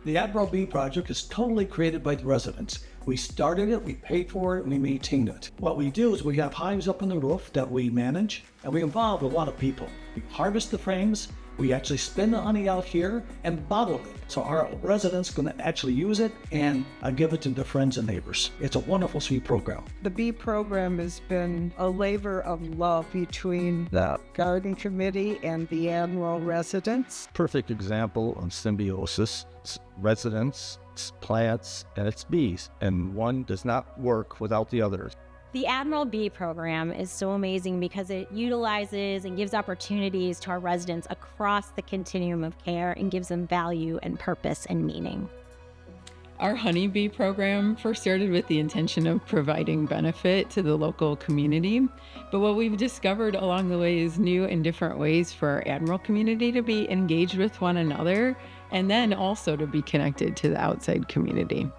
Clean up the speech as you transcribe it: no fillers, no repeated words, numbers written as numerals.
The Admiral Bee project is totally created by the residents. We started it, we paid for it, and we maintained it. What we do is we have hives up on the roof that we manage, and we involve a lot of people. We harvest the frames, we actually spin the honey out here and bottle it. So our residents can actually use it and give it to their friends and neighbors. It's a wonderful, sweet program. The bee program has been a labor of love between the garden committee and the Admiral residents. Perfect example of symbiosis. It's residents, it's plants, and it's bees. And one does not work without the others. The Admiral Bee program is so amazing because it utilizes and gives opportunities to our residents across the continuum of care and gives them value and purpose and meaning. Our honeybee program first started with the intention of providing benefit to the local community, but what we've discovered along the way is new and different ways for our Admiral community to be engaged with one another and then also to be connected to the outside community.